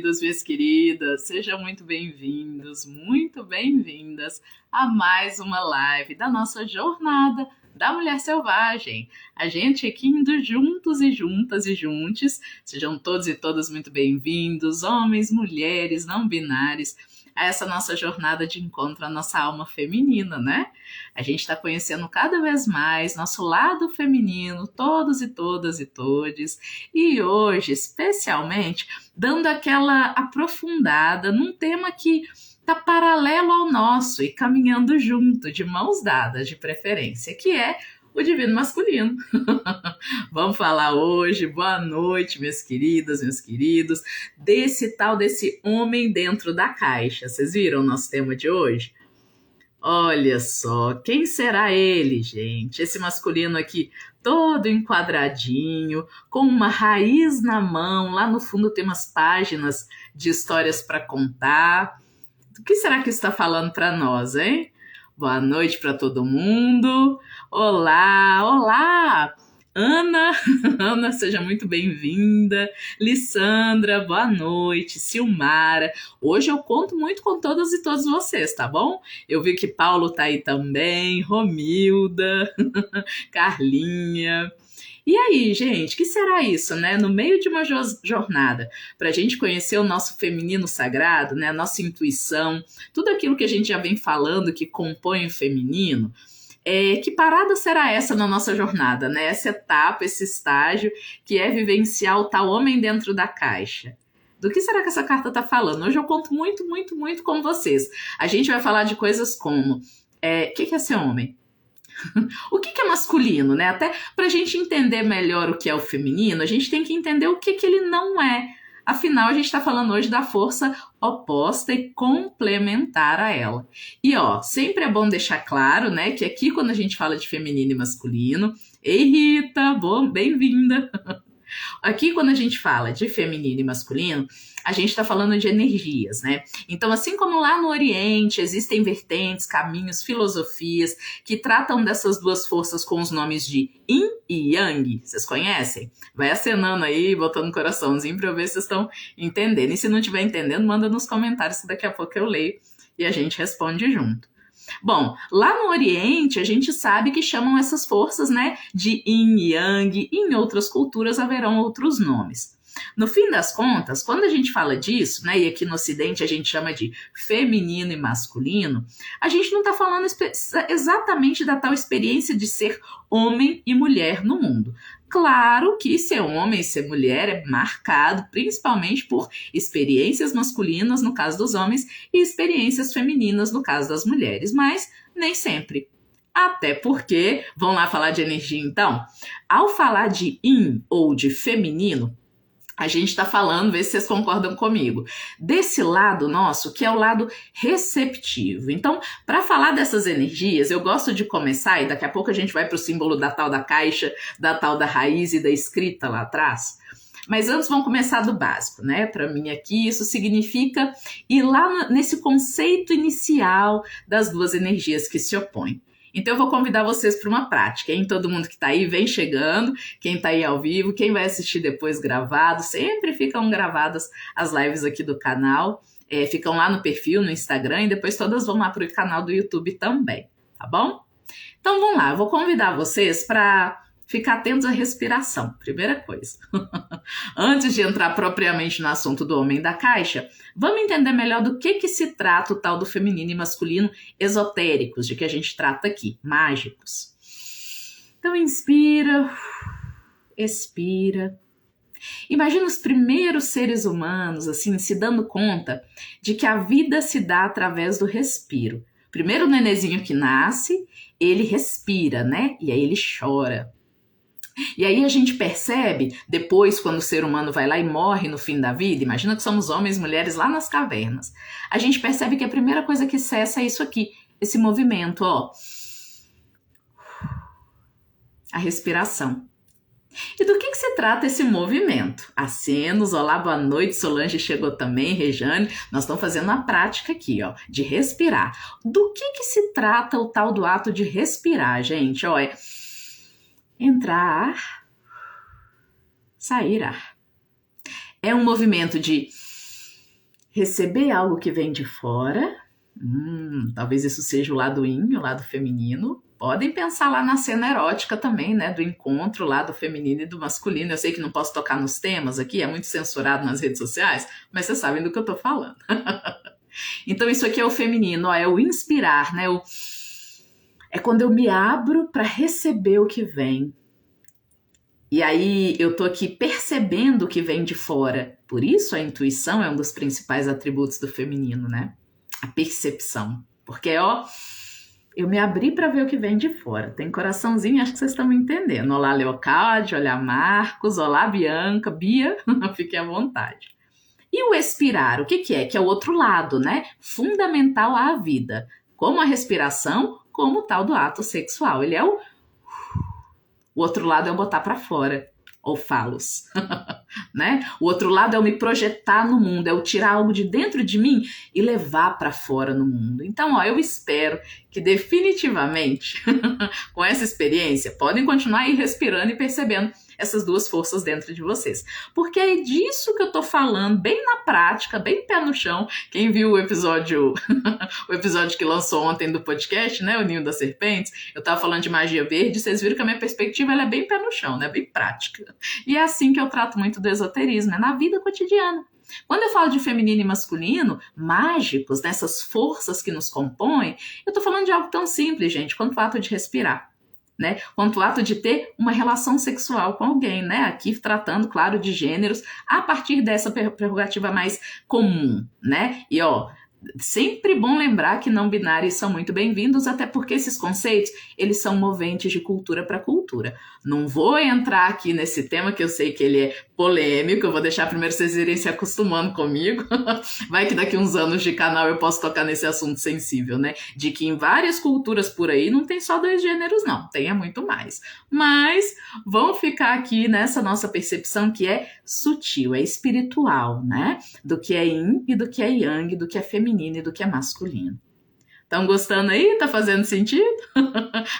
queridos, minhas queridas, sejam muito bem-vindos, muito bem-vindas a mais uma live da nossa jornada da Mulher Selvagem. A gente aqui indo juntos e juntas e juntos, sejam todos e todas muito bem-vindos, homens, mulheres, não binários, a essa nossa jornada de encontro à nossa alma feminina, né? A gente está conhecendo cada vez mais nosso lado feminino, todos e todas e todes, e hoje, especialmente, dando aquela aprofundada num tema que está paralelo ao nosso e caminhando junto, de mãos dadas, de preferência, que é o divino masculino. Vamos falar hoje, boa noite, minhas queridas, meus queridos, desse homem dentro da caixa. Vocês viram o nosso tema de hoje? Olha só, quem será ele, gente? Esse masculino aqui, todo enquadradinho, com uma raiz na mão, lá no fundo tem umas páginas de histórias para contar. O que será que está falando para nós, hein? Boa noite para todo mundo. Olá, olá! Ana, Ana, seja muito bem-vinda. Lissandra, boa noite. Silmara, hoje eu conto muito com todas e todos vocês, tá bom? Eu vi que Paulo tá aí também, Romilda, Carlinha. E aí, gente, que será isso, né? No meio de uma jornada, para a gente conhecer o nosso feminino sagrado, né? A nossa intuição, tudo aquilo que a gente já vem falando que compõe o feminino, que parada será essa na nossa jornada, né? Essa etapa, esse estágio que é vivenciar o tal homem dentro da caixa. Do que será que essa carta está falando? Hoje eu conto muito, muito, muito com vocês. A gente vai falar de coisas como, o que é ser homem? O que é masculino, né? Até para a gente entender melhor o que é o feminino, a gente tem que entender o que ele não é. Afinal, a gente está falando hoje da força oposta e complementar a ela. E ó, sempre é bom deixar claro, né, que aqui quando a gente fala de feminino e masculino, ei Rita, bom, bem-vinda! Aqui, quando a gente fala de feminino e masculino, a gente está falando de energias, né? Então, assim como lá no Oriente existem vertentes, caminhos, filosofias que tratam dessas duas forças com os nomes de Yin e Yang, vocês conhecem? Vai acenando aí, botando um coraçãozinho para eu ver se vocês estão entendendo. E se não estiver entendendo, manda nos comentários que daqui a pouco eu leio e a gente responde junto. Bom, lá no Oriente a gente sabe que chamam essas forças, né, de Yin e Yang, e em outras culturas haverão outros nomes. No fim das contas, quando a gente fala disso, né, e aqui no Ocidente a gente chama de feminino e masculino, a gente não está falando exatamente da tal experiência de ser homem e mulher no mundo. Claro que ser homem e ser mulher é marcado principalmente por experiências masculinas, no caso dos homens, e experiências femininas, no caso das mulheres, mas nem sempre. Até porque, vamos lá falar de energia então? Ao falar de yin ou de feminino, a gente está falando, vê se vocês concordam comigo, desse lado nosso, que é o lado receptivo. Então, para falar dessas energias, eu gosto de começar, e daqui a pouco a gente vai para o símbolo da tal da caixa, da tal da raiz e da escrita lá atrás. Mas antes vamos começar do básico, né? Para mim aqui isso significa ir lá nesse conceito inicial das duas energias que se opõem. Então eu vou convidar vocês para uma prática, hein? Todo mundo que está aí vem chegando, quem está aí ao vivo, quem vai assistir depois gravado, sempre ficam gravadas as lives aqui do canal, ficam lá no perfil, no Instagram, e depois todas vão lá para o canal do YouTube também, tá bom? Então vamos lá, eu vou convidar vocês para ficar atentos à respiração, primeira coisa. Antes de entrar propriamente no assunto do homem da caixa, vamos entender melhor do que se trata o tal do feminino e masculino esotéricos, de que a gente trata aqui, mágicos. Então inspira, expira. Imagina os primeiros seres humanos, assim, se dando conta de que a vida se dá através do respiro. Primeiro o nenenzinho que nasce, ele respira, né? E aí ele chora. E aí a gente percebe, depois, quando o ser humano vai lá e morre no fim da vida, imagina que somos homens e mulheres lá nas cavernas, a gente percebe que a primeira coisa que cessa é isso aqui, esse movimento, ó. A respiração. E do que se trata esse movimento? Acenos, olá, boa noite, Solange chegou também, Rejane, nós estamos fazendo uma prática aqui, ó, de respirar. Do que se trata o tal do ato de respirar, gente? Ó, entrar ar, sair ar. É um movimento de receber algo que vem de fora. Talvez isso seja o lado yin, o lado feminino. Podem pensar lá na cena erótica também, né? Do encontro lá do feminino e do masculino. Eu sei que não posso tocar nos temas aqui, é muito censurado nas redes sociais, mas vocês sabem do que eu tô falando. Então isso aqui é o feminino, ó, é o inspirar, né? É quando eu me abro para receber o que vem. E aí eu tô aqui percebendo o que vem de fora. Por isso a intuição é um dos principais atributos do feminino, né? A percepção. Porque, ó, eu me abri para ver o que vem de fora. Tem coraçãozinho, acho que vocês estão me entendendo. Olá, Leocádio, olá, Marcos, olá, Bianca, Bia, fiquem à vontade. E o expirar, o que é? Que é o outro lado, né? Fundamental à vida. Como a respiração, como o tal do ato sexual. Ele é o outro lado é o botar para fora, ou falos, né? O outro lado é o me projetar no mundo, é o tirar algo de dentro de mim e levar para fora no mundo. Então, ó, eu espero que definitivamente, com essa experiência, podem continuar aí respirando e percebendo essas duas forças dentro de vocês. Porque é disso que eu tô falando, bem na prática, bem pé no chão. Quem viu o episódio o episódio que lançou ontem do podcast, né, o Ninho das Serpentes, eu tava falando de magia verde, vocês viram que a minha perspectiva ela é bem pé no chão, né, bem prática. E é assim que eu trato muito do esoterismo, é na vida cotidiana. Quando eu falo de feminino e masculino, mágicos, nessas forças que nos compõem, eu tô falando de algo tão simples, gente, quanto o ato de respirar. Né? Quanto o ato de ter uma relação sexual com alguém, né? Aqui tratando, claro, de gêneros a partir dessa prerrogativa mais comum, né? E ó, sempre bom lembrar que não binários são muito bem-vindos, até porque esses conceitos, eles são moventes de cultura para cultura. Não vou entrar aqui nesse tema, que eu sei que ele é polêmico, eu vou deixar primeiro vocês irem se acostumando comigo. Vai que daqui uns anos de canal eu posso tocar nesse assunto sensível, né? De que em várias culturas por aí não tem só 2 gêneros, não. Tem muito mais. Mas vamos ficar aqui nessa nossa percepção que é sutil, é espiritual, né? Do que é yin e do que é yang, do que é feminino e do que é masculino. Estão gostando aí? Tá fazendo sentido?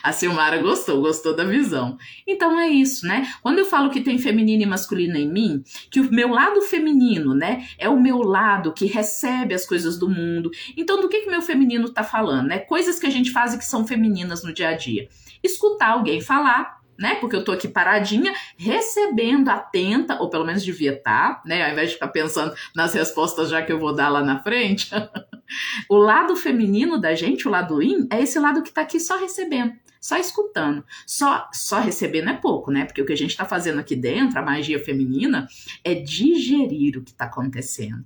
A Silmara gostou da visão. Então é isso, né? Quando eu falo que tem feminino e masculino em mim, que o meu lado feminino, né, é o meu lado que recebe as coisas do mundo. Então do que meu feminino tá falando, né? Coisas que a gente faz e que são femininas no dia a dia. Escutar alguém falar, né? Porque eu tô aqui paradinha, recebendo, atenta, ou pelo menos devia estar, né? Ao invés de ficar pensando nas respostas já que eu vou dar lá na frente. O lado feminino da gente, o lado yin, é esse lado que tá aqui só recebendo, só escutando. Só recebendo é pouco, né? Porque o que a gente tá fazendo aqui dentro, a magia feminina, é digerir o que tá acontecendo.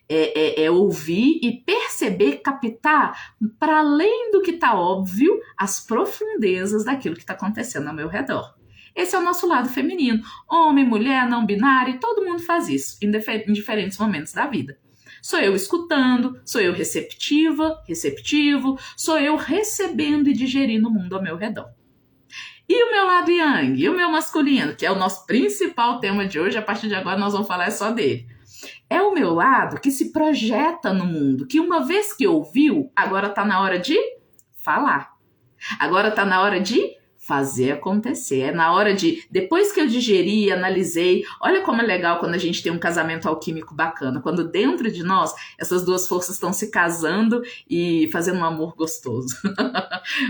É ouvir e perceber, captar, para além do que está óbvio, as profundezas daquilo que está acontecendo ao meu redor. Esse é o nosso lado feminino. Homem, mulher, não binário, todo mundo faz isso em diferentes momentos da vida. Sou eu escutando, sou eu receptivo, sou eu recebendo e digerindo o mundo ao meu redor. E o meu lado yang, e o meu masculino, que é o nosso principal tema de hoje, a partir de agora nós vamos falar só dele. É o meu lado que se projeta no mundo, que uma vez que ouviu, agora está na hora de falar. Agora está na hora de fazer acontecer. É na hora de, depois que eu digeri, analisei, olha como é legal quando a gente tem um casamento alquímico bacana, quando dentro de nós essas duas forças estão se casando e fazendo um amor gostoso.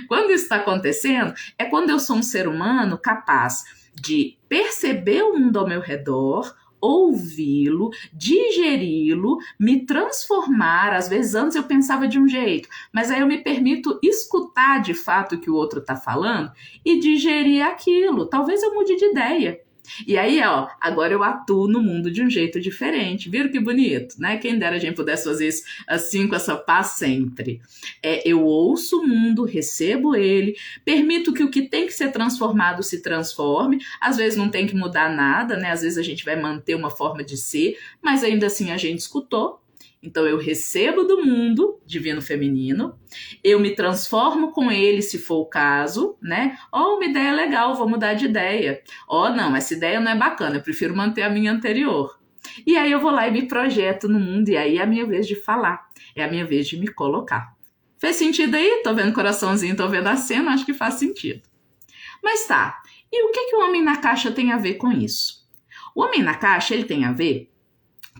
Quando isso está acontecendo, é quando eu sou um ser humano capaz de perceber o mundo ao meu redor, ouvi-lo, digeri-lo, me transformar. Às vezes antes eu pensava de um jeito, mas aí eu me permito escutar de fato o que o outro está falando e digerir aquilo. Talvez eu mude de ideia. E aí, ó, agora eu atuo no mundo de um jeito diferente. Viram que bonito, né? Quem dera a gente pudesse fazer isso assim, com essa paz sempre. Eu ouço o mundo, recebo ele, permito que o que tem que ser transformado se transforme. Às vezes não tem que mudar nada, né? Às vezes a gente vai manter uma forma de ser, mas ainda assim a gente escutou. Então eu recebo do mundo divino feminino, eu me transformo com ele se for o caso, né? Ó, uma ideia legal, vou mudar de ideia. Ó, não, essa ideia não é bacana, eu prefiro manter a minha anterior. E aí eu vou lá e me projeto no mundo, e aí é a minha vez de falar, é a minha vez de me colocar. Fez sentido aí? Tô vendo coraçãozinho, tô vendo a cena, acho que faz sentido. Mas tá, e o que o homem na caixa tem a ver com isso? O homem na caixa, ele tem a ver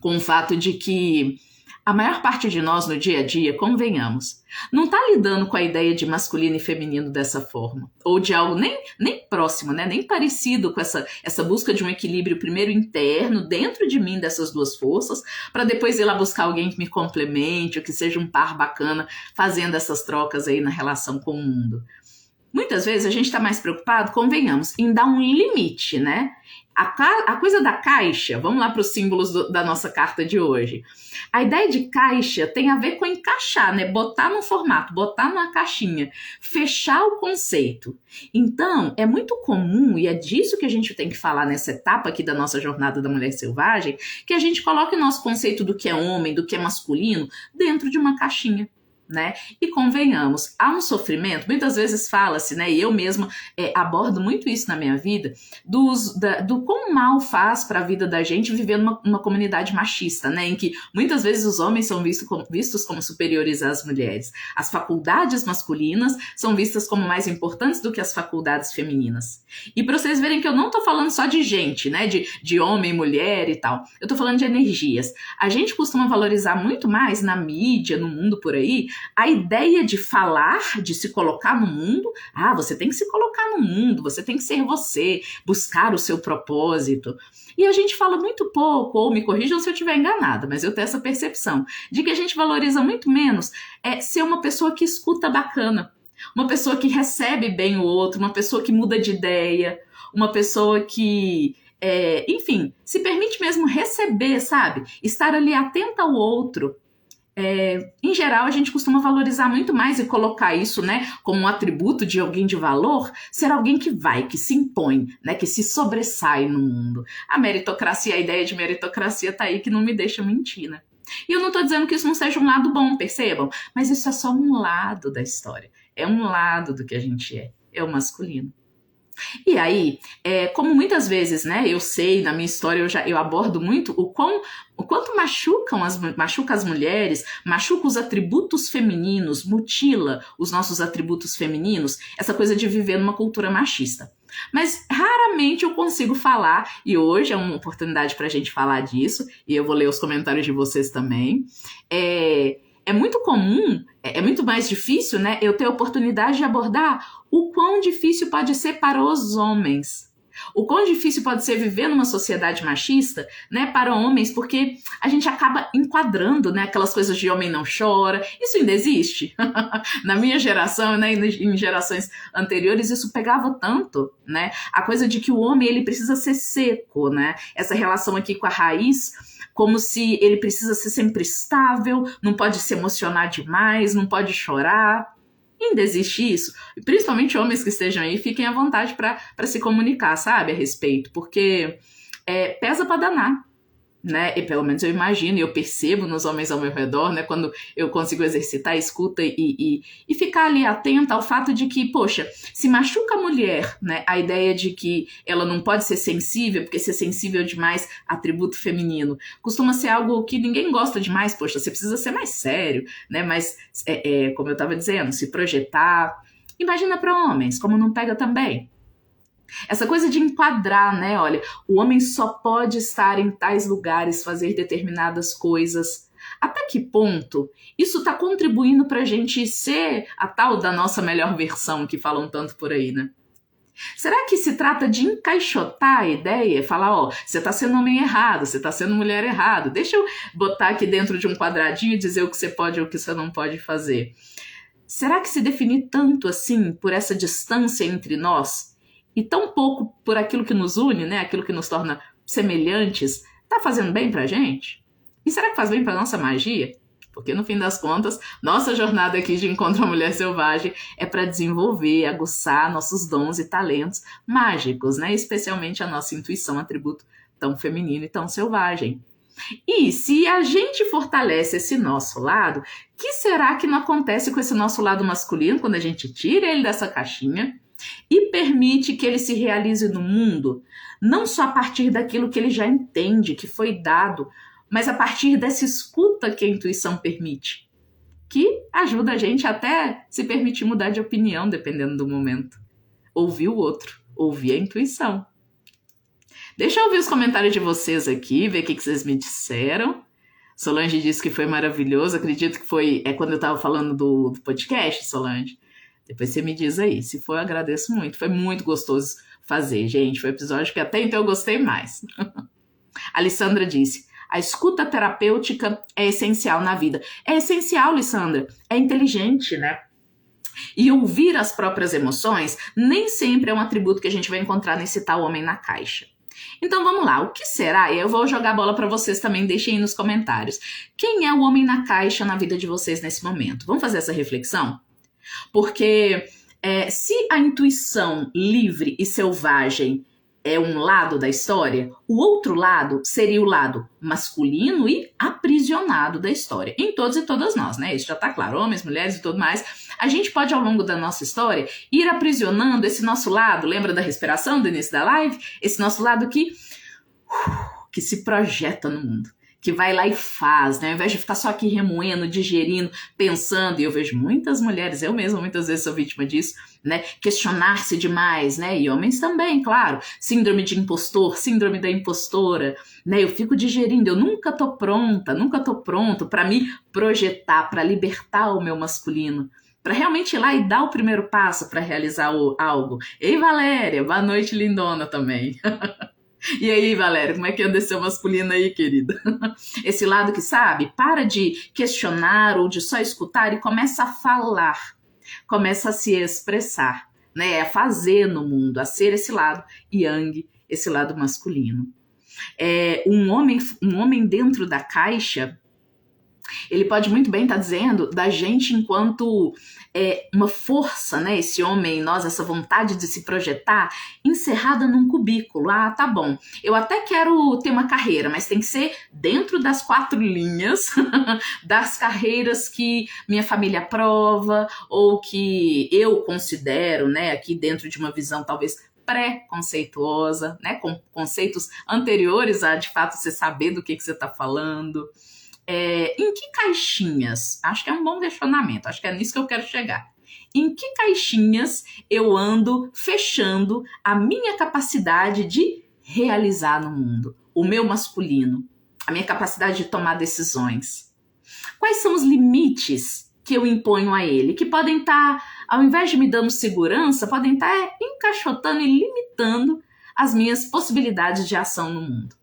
com o fato de que A maior parte de nós no dia a dia, convenhamos, não está lidando com a ideia de masculino e feminino dessa forma. Ou de algo nem próximo, né? Nem parecido com essa busca de um equilíbrio primeiro interno, dentro de mim dessas duas forças, para depois ir lá buscar alguém que me complemente, ou que seja um par bacana, fazendo essas trocas aí na relação com o mundo. Muitas vezes a gente está mais preocupado, convenhamos, em dar um limite, né? A coisa da caixa, vamos lá para os símbolos da nossa carta de hoje. A ideia de caixa tem a ver com encaixar, né? Botar no formato, botar numa caixinha, fechar o conceito. Então, é muito comum, e é disso que a gente tem que falar nessa etapa aqui da nossa jornada da mulher selvagem, que a gente coloque o nosso conceito do que é homem, do que é masculino, dentro de uma caixinha. Né? E convenhamos, há um sofrimento, muitas vezes fala-se, né? E eu mesma abordo muito isso na minha vida, do quão mal faz para a vida da gente viver numa comunidade machista, né? Em que muitas vezes os homens são vistos como superiores às mulheres. As faculdades masculinas são vistas como mais importantes do que as faculdades femininas. E para vocês verem que eu não estou falando só de gente, né? De homem, mulher e tal. Eu estou falando de energias. A gente costuma valorizar muito mais na mídia, no mundo por aí, a ideia de falar, de se colocar no mundo. Ah, você tem que se colocar no mundo, você tem que ser você, buscar o seu propósito. E a gente fala muito pouco, ou me corrijam se eu estiver enganada, mas eu tenho essa percepção de que a gente valoriza muito menos ser uma pessoa que escuta bacana, uma pessoa que recebe bem o outro, uma pessoa que muda de ideia, uma pessoa que, enfim, se permite mesmo receber, sabe? Estar ali atenta ao outro. Em geral, a gente costuma valorizar muito mais e colocar isso, né, como um atributo de alguém de valor, ser alguém que vai, que se impõe, né, que se sobressai no mundo. A meritocracia, a ideia de meritocracia tá aí que não me deixa mentir, né? E eu não tô dizendo que isso não seja um lado bom, percebam? Mas isso é só um lado da história. É um lado do que a gente é o masculino. E aí, como muitas vezes, né, eu sei, na minha história eu abordo muito o quanto machuca as mulheres, machuca os atributos femininos, mutila os nossos atributos femininos, essa coisa de viver numa cultura machista. Mas raramente eu consigo falar, e hoje é uma oportunidade para a gente falar disso, e eu vou ler os comentários de vocês também. É muito comum, é muito mais difícil, né, eu ter a oportunidade de abordar o quão difícil pode ser para os homens. O quão difícil pode ser viver numa sociedade machista, né, para homens, porque a gente acaba enquadrando, né, aquelas coisas de homem não chora. Isso ainda existe. Na minha geração, né, em gerações anteriores, isso pegava tanto, né, a coisa de que o homem ele precisa ser seco, né, essa relação aqui com a raiz, como se ele precisa ser sempre estável, não pode se emocionar demais, não pode chorar. Ainda existe isso. E principalmente homens que estejam aí, fiquem à vontade para se comunicar, sabe, a respeito, porque pesa para danar. Né? E pelo menos eu imagino e eu percebo nos homens ao meu redor, né? Quando eu consigo exercitar a escuta e ficar ali atenta ao fato de que, poxa, se machuca a mulher, né? A ideia de que ela não pode ser sensível, porque ser sensível demais, atributo feminino, costuma ser algo que ninguém gosta demais, poxa, você precisa ser mais sério, né? Mas, como eu estava dizendo, se projetar. Imagina para homens, como não pega também. Essa coisa de enquadrar, né? Olha, o homem só pode estar em tais lugares, fazer determinadas coisas. Até que ponto isso está contribuindo para a gente ser a tal da nossa melhor versão, que falam tanto por aí, né? Será que se trata de encaixotar a ideia? Falar, ó, você está sendo homem errado, você está sendo mulher errado. Deixa eu botar aqui dentro de um quadradinho e dizer o que você pode e o que você não pode fazer. Será que se definir tanto assim por essa distância entre nós e tão pouco por aquilo que nos une, né? Aquilo que nos torna semelhantes, tá fazendo bem pra gente? E será que faz bem pra nossa magia? Porque no fim das contas, nossa jornada aqui de Encontro à Mulher Selvagem é para desenvolver, aguçar nossos dons e talentos mágicos, né? Especialmente a nossa intuição, atributo tão feminino e tão selvagem. E se a gente fortalece esse nosso lado, que será que não acontece com esse nosso lado masculino quando a gente tira ele dessa caixinha e permite que ele se realize no mundo, não só a partir daquilo que ele já entende, que foi dado, mas a partir dessa escuta que a intuição permite, que ajuda a gente até se permitir mudar de opinião, dependendo do momento. Ouvir o outro, ouvir a intuição. Deixa eu ouvir os comentários de vocês aqui, ver o que vocês me disseram. Solange disse que foi maravilhoso. Acredito que foi quando eu estava falando do podcast, Solange. Depois você me diz aí. Se for, eu agradeço muito. Foi muito gostoso fazer, gente. Foi um episódio que até então eu gostei mais. A Alessandra disse: a escuta terapêutica é essencial na vida. É essencial, Alessandra. É inteligente, né? E ouvir as próprias emoções nem sempre é um atributo que a gente vai encontrar nesse tal homem na caixa. Então vamos lá, o que será? E eu vou jogar a bola para vocês também, deixem aí nos comentários. Quem é o homem na caixa na vida de vocês nesse momento? Vamos fazer essa reflexão? Porque se a intuição livre e selvagem é um lado da história, o outro lado seria o lado masculino e aprisionado da história. Em todos e todas nós, né? Isso já tá claro, homens, mulheres e tudo mais. A gente pode, ao longo da nossa história, ir aprisionando esse nosso lado, lembra da respiração do início da live? Esse nosso lado que se projeta no mundo, que vai lá e faz, né? Ao invés de ficar só aqui remoendo, digerindo, pensando, e eu vejo muitas mulheres, eu mesma muitas vezes sou vítima disso, né? Questionar-se demais, né? E homens também, claro. Síndrome de impostor, síndrome da impostora, né? Eu fico digerindo, eu nunca tô pronto para me projetar, para libertar o meu masculino, para realmente ir lá e dar o primeiro passo para realizar algo. Ei, Valéria, boa noite, lindona também. E aí, Valéria, como é que anda seu masculino aí, querida? Esse lado que, sabe, para de questionar ou de só escutar e começa a falar, começa a se expressar, né? A fazer no mundo, a ser esse lado yang, esse lado masculino. Um homem dentro da caixa, ele pode muito bem estar dizendo da gente enquanto uma força, né? Esse homem em nós, essa vontade de se projetar encerrada num cubículo. Ah, tá bom, eu até quero ter uma carreira, mas tem que ser dentro das 4 linhas das carreiras que minha família aprova ou que eu considero, né? Aqui dentro de uma visão talvez pré-conceituosa, né? Com conceitos anteriores a, de fato, você saber do que você está falando. Em que caixinhas? Acho que é um bom questionamento, acho que é nisso que eu quero chegar. Em que caixinhas eu ando fechando a minha capacidade de realizar no mundo? O meu masculino, a minha capacidade de tomar decisões. Quais são os limites que eu imponho a ele? Que podem estar, ao invés de me dando segurança, podem estar encaixotando e limitando as minhas possibilidades de ação no mundo.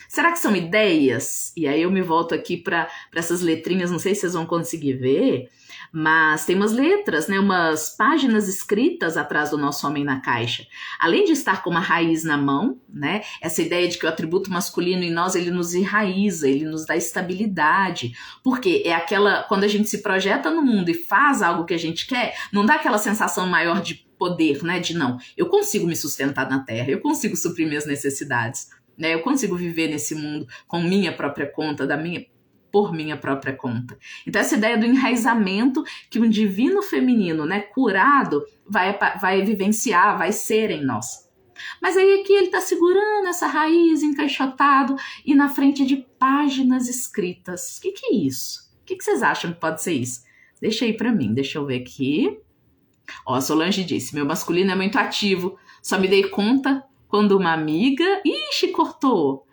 Será que são ideias? E aí eu me volto aqui para essas letrinhas, não sei se vocês vão conseguir ver, mas tem umas letras, né, umas páginas escritas atrás do nosso homem na caixa. Além de estar com uma raiz na mão, né, essa ideia de que o atributo masculino em nós, ele nos enraiza, ele nos dá estabilidade. Porque é aquela, quando a gente se projeta no mundo e faz algo que a gente quer, não dá aquela sensação maior de poder, né, de não, eu consigo me sustentar na terra, eu consigo suprir minhas necessidades. Né, eu consigo viver nesse mundo com minha própria conta, por minha própria conta. Então essa ideia do enraizamento que um divino feminino, né, curado, vai vivenciar, vai ser em nós. Mas aí aqui ele está segurando essa raiz encaixotado e na frente de páginas escritas. O que é isso? O que vocês acham que pode ser isso? Deixa aí para mim, deixa eu ver aqui. Ó, a Solange disse, meu masculino é muito ativo, só me dei conta quando uma amiga... Ixi, cortou!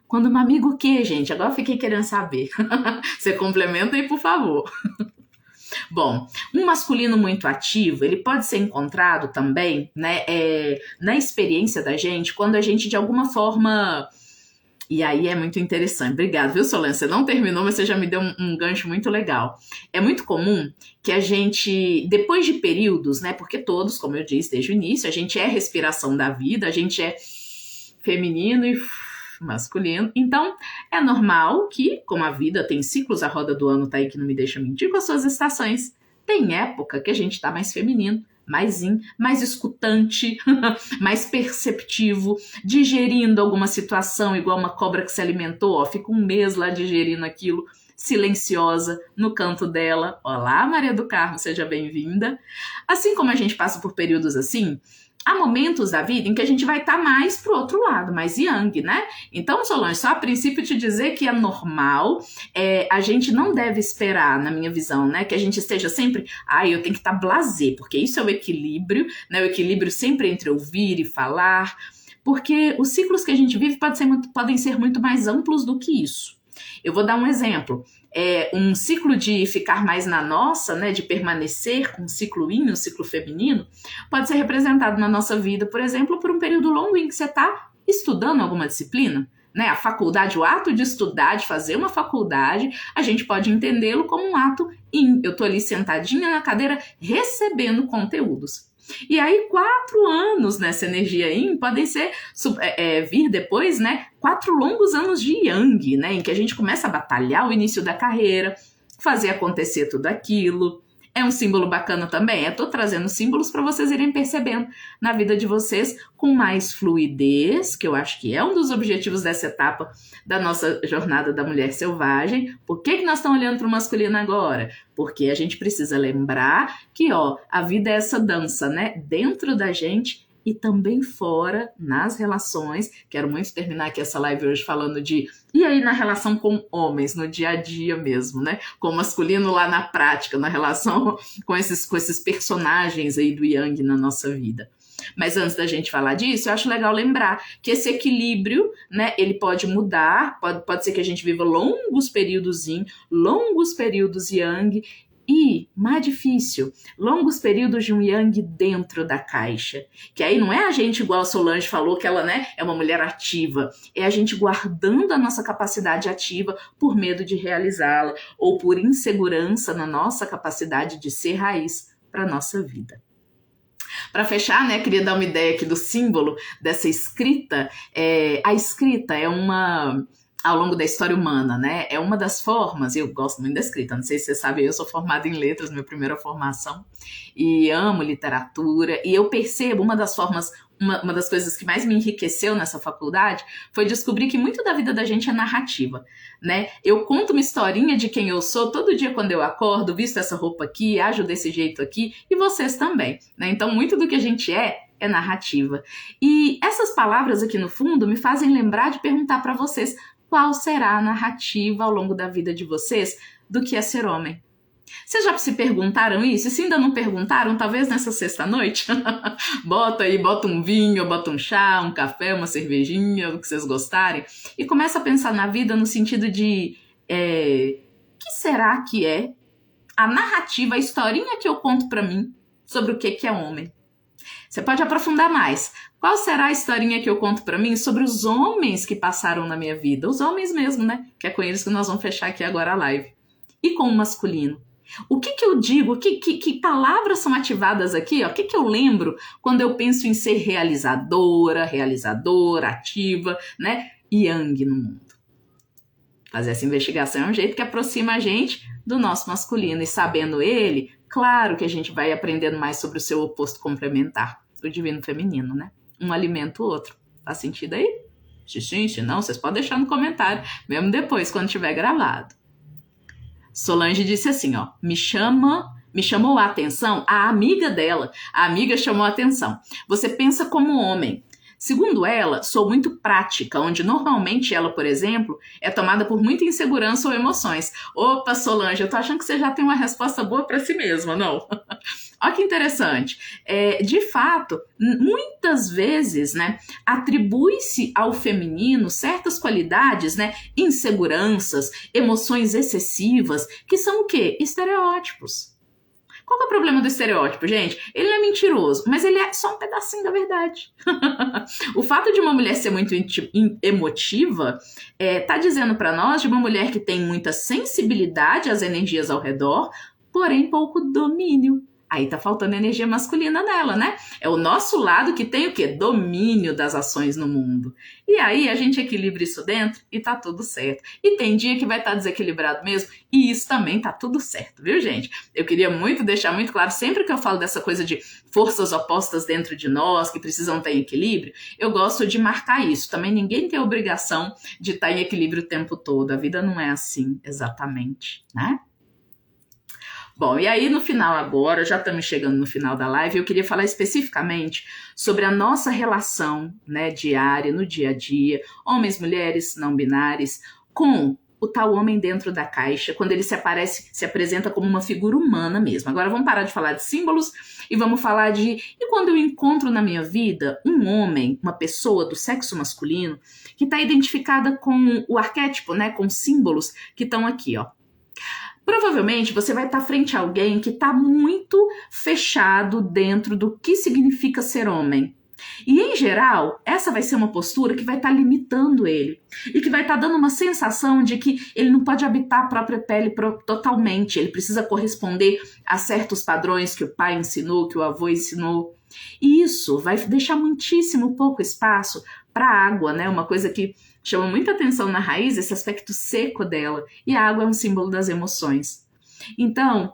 Quando uma amiga o quê, gente? Agora eu fiquei querendo saber. Você complementa aí, por favor. Bom, um masculino muito ativo, ele pode ser encontrado também, né, na experiência da gente, quando a gente, de alguma forma... E aí é muito interessante. Obrigada, viu, Solange? Você não terminou, mas você já me deu um gancho muito legal. É muito comum que a gente, depois de períodos, né? Porque todos, como eu disse desde o início, a gente é respiração da vida, a gente é feminino e masculino. Então, é normal que, como a vida tem ciclos, a roda do ano tá aí que não me deixa mentir com as suas estações, tem época que a gente tá mais feminino, mais escutante, mais perceptivo, digerindo alguma situação igual uma cobra que se alimentou, ó, fica um mês lá digerindo aquilo, silenciosa, no canto dela. Olá, Maria do Carmo, seja bem-vinda. Assim como a gente passa por períodos assim, há momentos da vida em que a gente vai estar mais pro outro lado, mais yang, né? Então, Solange, só a princípio te dizer que é normal, a gente não deve esperar, na minha visão, né? Que a gente esteja sempre, eu tenho que estar blasé, porque isso é o equilíbrio, né? O equilíbrio sempre entre ouvir e falar, porque os ciclos que a gente vive podem ser muito mais amplos do que isso. Eu vou dar um exemplo. Um ciclo de ficar mais na nossa, né, de permanecer, um ciclo yin, um ciclo feminino, pode ser representado na nossa vida, por exemplo, por um período longo em que você está estudando alguma disciplina, né? A faculdade, o ato de estudar, de fazer uma faculdade, a gente pode entendê-lo como um ato yin. Eu estou ali sentadinha na cadeira recebendo conteúdos. E aí 4 anos nessa energia yin podem ser vir depois, né, 4 longos anos de yang, né, em que a gente começa a batalhar o início da carreira, fazer acontecer tudo aquilo. É um símbolo bacana também. Eu tô trazendo símbolos para vocês irem percebendo na vida de vocês com mais fluidez, que eu acho que é um dos objetivos dessa etapa da nossa jornada da mulher selvagem. Por que nós estamos olhando para o masculino agora? Porque a gente precisa lembrar que, a vida é essa dança, né? Dentro da gente e também fora, nas relações. Quero muito terminar aqui essa live hoje falando de... E aí na relação com homens, no dia a dia mesmo, né? Com o masculino lá na prática, na relação com esses personagens aí do Yang na nossa vida. Mas antes da gente falar disso, eu acho legal lembrar que esse equilíbrio, né, ele pode mudar, pode ser que a gente viva longos períodos yin, longos períodos yang, e, mais difícil, longos períodos de um yang dentro da caixa. Que aí não é a gente, igual a Solange falou, que ela, né, é uma mulher ativa. É a gente guardando a nossa capacidade ativa por medo de realizá-la ou por insegurança na nossa capacidade de ser raiz para a nossa vida. Para fechar, né, queria dar uma ideia aqui do símbolo dessa escrita. A escrita é ao longo da história humana, né? É uma das formas, eu gosto muito da escrita, não sei se você sabe, eu sou formada em letras, minha primeira formação, e amo literatura, e eu percebo uma das formas, uma das coisas que mais me enriqueceu nessa faculdade foi descobrir que muito da vida da gente é narrativa, né? Eu conto uma historinha de quem eu sou todo dia quando eu acordo, visto essa roupa aqui, ajo desse jeito aqui, e vocês também, né? Então muito do que a gente é narrativa. E essas palavras aqui no fundo me fazem lembrar de perguntar para vocês qual será a narrativa ao longo da vida de vocês do que é ser homem. Vocês já se perguntaram isso? E se ainda não perguntaram, talvez nessa sexta-noite, bota um vinho, bota um chá, um café, uma cervejinha, o que vocês gostarem, e começa a pensar na vida no sentido de que será que é a narrativa, a historinha que eu conto para mim sobre o que é homem? Você pode aprofundar mais. Qual será a historinha que eu conto para mim sobre os homens que passaram na minha vida? Os homens mesmo, né? Que é com eles que nós vamos fechar aqui agora a live. E com o masculino? O que eu digo? Que palavras são ativadas aqui? O que eu lembro quando eu penso em ser realizadora, ativa, né? Yang no mundo. Fazer essa investigação é um jeito que aproxima a gente do nosso masculino. E sabendo ele, claro que a gente vai aprendendo mais sobre o seu oposto complementar, o divino feminino, né? Um alimenta o outro. Faz sentido aí? Sim, se não, vocês podem deixar no comentário, mesmo depois, quando tiver gravado. Solange disse assim, me chamou a atenção a amiga dela. A amiga chamou a atenção. Você pensa como homem. Segundo ela, sou muito prática, onde normalmente ela, por exemplo, é tomada por muita insegurança ou emoções. Opa, Solange, eu tô achando que você já tem uma resposta boa para si mesma, não? Olha que interessante. De fato, muitas vezes, né, atribui-se ao feminino certas qualidades, né, inseguranças, emoções excessivas, que são o quê? Estereótipos. Qual que é o problema do estereótipo, gente? Ele é mentiroso, mas ele é só um pedacinho da verdade. O fato de uma mulher ser muito emotiva tá dizendo para nós de uma mulher que tem muita sensibilidade às energias ao redor, porém pouco domínio. Aí tá faltando energia masculina nela, né? É o nosso lado que tem o quê? Domínio das ações no mundo. E aí a gente equilibra isso dentro e tá tudo certo. E tem dia que vai estar desequilibrado mesmo, e isso também tá tudo certo, viu, gente? Eu queria muito deixar muito claro, sempre que eu falo dessa coisa de forças opostas dentro de nós, que precisam estar em equilíbrio, eu gosto de marcar isso. Também ninguém tem a obrigação de estar em equilíbrio o tempo todo. A vida não é assim exatamente, né? Bom, e aí no final agora, já estamos chegando no final da live, eu queria falar especificamente sobre a nossa relação, né, diária, no dia a dia, homens, mulheres, não binários, com o tal homem dentro da caixa, quando ele se apresenta como uma figura humana mesmo. Agora vamos parar de falar de símbolos e vamos falar de... E quando eu encontro na minha vida um homem, uma pessoa do sexo masculino, que está identificada com o arquétipo, né, com símbolos que estão aqui, ó. Provavelmente você vai estar frente a alguém que está muito fechado dentro do que significa ser homem. E, em geral, essa vai ser uma postura que vai estar limitando ele e que vai estar dando uma sensação de que ele não pode habitar a própria pele totalmente, ele precisa corresponder a certos padrões que o pai ensinou, que o avô ensinou. E isso vai deixar muitíssimo pouco espaço para a água, né? Uma coisa que chama muita atenção na raiz, esse aspecto seco dela. E a água é um símbolo das emoções. Então,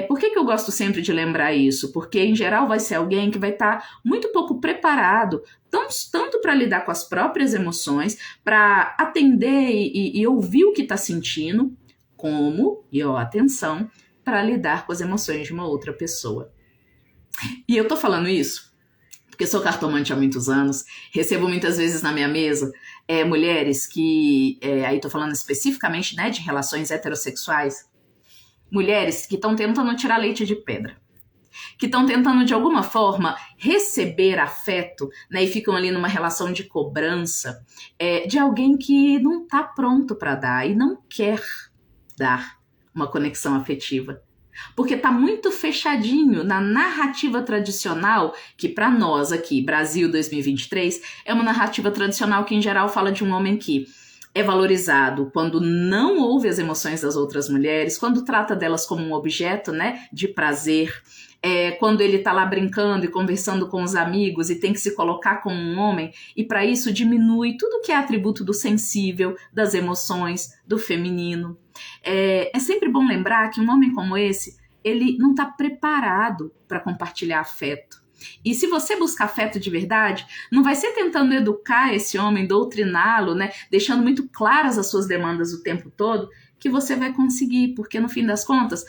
por que eu gosto sempre de lembrar isso? Porque, em geral, vai ser alguém que vai estar muito pouco preparado, tanto para lidar com as próprias emoções, para atender e ouvir o que está sentindo, como, e ó, atenção, para lidar com as emoções de uma outra pessoa. E eu tô falando isso porque sou cartomante há muitos anos, recebo muitas vezes na minha mesa mulheres que, aí tô falando especificamente, né, de relações heterossexuais, mulheres que estão tentando tirar leite de pedra, que estão tentando de alguma forma receber afeto, né, e ficam ali numa relação de cobrança de alguém que não está pronto para dar e não quer dar uma conexão afetiva. Porque está muito fechadinho na narrativa tradicional, que para nós aqui, Brasil 2023, é uma narrativa tradicional que em geral fala de um homem que é valorizado quando não ouve as emoções das outras mulheres, quando trata delas como um objeto, né, de prazer, quando ele está lá brincando e conversando com os amigos e tem que se colocar como um homem, e para isso diminui tudo que é atributo do sensível, das emoções, do feminino. É sempre bom lembrar que um homem como esse, ele não está preparado para compartilhar afeto. E se você buscar afeto de verdade, não vai ser tentando educar esse homem, doutriná-lo, né, deixando muito claras as suas demandas o tempo todo, que você vai conseguir, porque no fim das contas,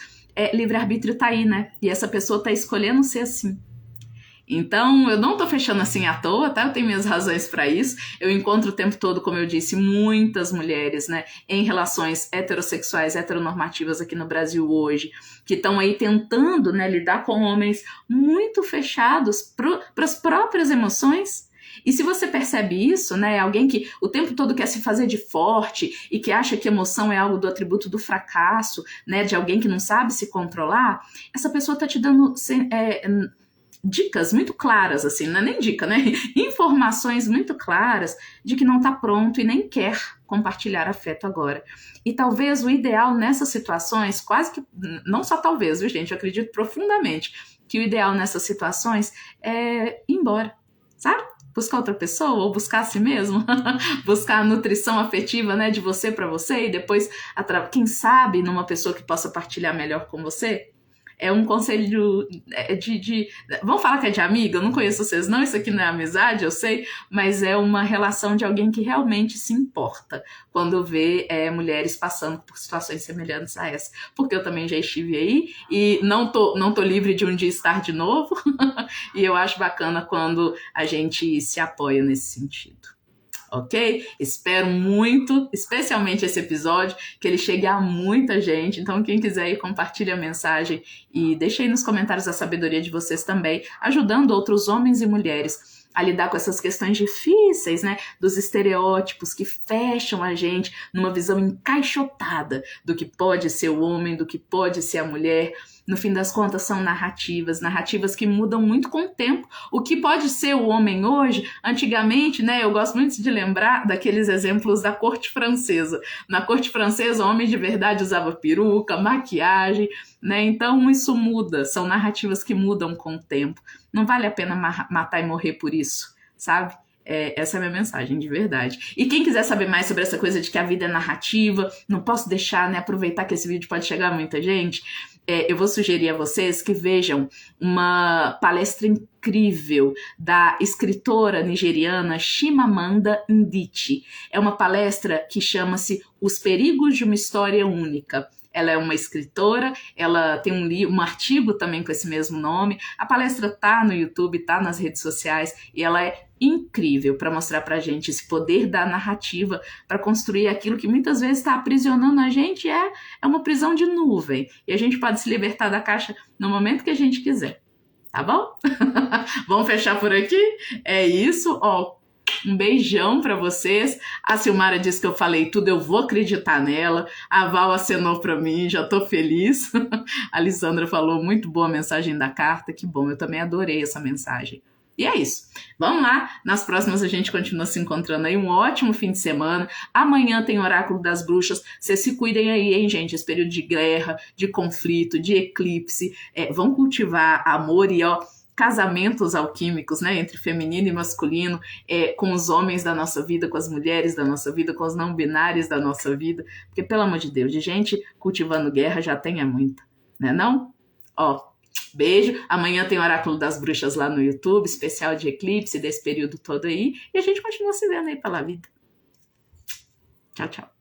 livre-arbítrio tá aí, né? E essa pessoa tá escolhendo ser assim. Então, eu não tô fechando assim à toa, tá? Eu tenho minhas razões para isso. Eu encontro o tempo todo, como eu disse, muitas mulheres, né, em relações heterossexuais, heteronormativas aqui no Brasil hoje, que estão aí tentando, né, lidar com homens muito fechados para as próprias emoções. E se você percebe isso, né, alguém que o tempo todo quer se fazer de forte e que acha que emoção é algo do atributo do fracasso, né, de alguém que não sabe se controlar, essa pessoa tá te dando dicas muito claras, assim, não é nem dica, né? Informações muito claras de que não está pronto e nem quer compartilhar afeto agora. E talvez o ideal nessas situações, quase que, não só talvez, viu, gente? Eu acredito profundamente que o ideal nessas situações é ir embora, sabe? Buscar outra pessoa ou buscar a si mesmo, buscar a nutrição afetiva, né, de você para você e depois, quem sabe, numa pessoa que possa partilhar melhor com você. É um conselho vamos falar que é de amiga? Eu não conheço vocês não, isso aqui não é amizade, eu sei, mas é uma relação de alguém que realmente se importa quando vê mulheres passando por situações semelhantes a essa. Porque eu também já estive aí e não tô livre de um dia estar de novo e eu acho bacana quando a gente se apoia nesse sentido. Ok? Espero muito, especialmente esse episódio, que ele chegue a muita gente. Então, quem quiser ir, compartilhe a mensagem e deixe aí nos comentários a sabedoria de vocês também, ajudando outros homens e mulheres a lidar com essas questões difíceis, né? Dos estereótipos que fecham a gente numa visão encaixotada do que pode ser o homem, do que pode ser a mulher. No fim das contas, são narrativas que mudam muito com o tempo. O que pode ser o homem hoje, antigamente, né? Eu gosto muito de lembrar daqueles exemplos da corte francesa. Na corte francesa, o homem de verdade usava peruca, maquiagem, né? Então, isso muda. São narrativas que mudam com o tempo. Não vale a pena matar e morrer por isso, sabe? Essa é a minha mensagem, de verdade. E quem quiser saber mais sobre essa coisa de que a vida é narrativa, não posso deixar, né, aproveitar que esse vídeo pode chegar a muita gente, eu vou sugerir a vocês que vejam uma palestra incrível da escritora nigeriana Chimamanda Adichie. É uma palestra que chama-se Os Perigos de uma História Única. Ela é uma escritora, ela tem um artigo também com esse mesmo nome. A palestra tá no YouTube, tá nas redes sociais e ela é incrível para mostrar pra gente esse poder da narrativa para construir aquilo que muitas vezes está aprisionando a gente, é uma prisão de nuvem. E a gente pode se libertar da caixa no momento que a gente quiser. Tá bom? Vamos fechar por aqui? É isso, ó. Um beijão para vocês. A Silmara disse que eu falei tudo, eu vou acreditar nela. A Val acenou para mim, já tô feliz. A Lisandra falou, muito boa a mensagem da carta, que bom, eu também adorei essa mensagem. E é isso. Vamos lá, nas próximas a gente continua se encontrando aí. Um ótimo fim de semana. Amanhã tem Oráculo das Bruxas. Vocês se cuidem aí, hein, gente? Esse período de guerra, de conflito, de eclipse. Vão cultivar amor e, ó, casamentos alquímicos, né, entre feminino e masculino, com os homens da nossa vida, com as mulheres da nossa vida, com os não binários da nossa vida, porque, pelo amor de Deus, de gente cultivando guerra já tem muita, né não? Ó, beijo, amanhã tem Oráculo das Bruxas lá no YouTube, especial de eclipse, desse período todo aí, e a gente continua se vendo aí pela vida. Tchau, tchau.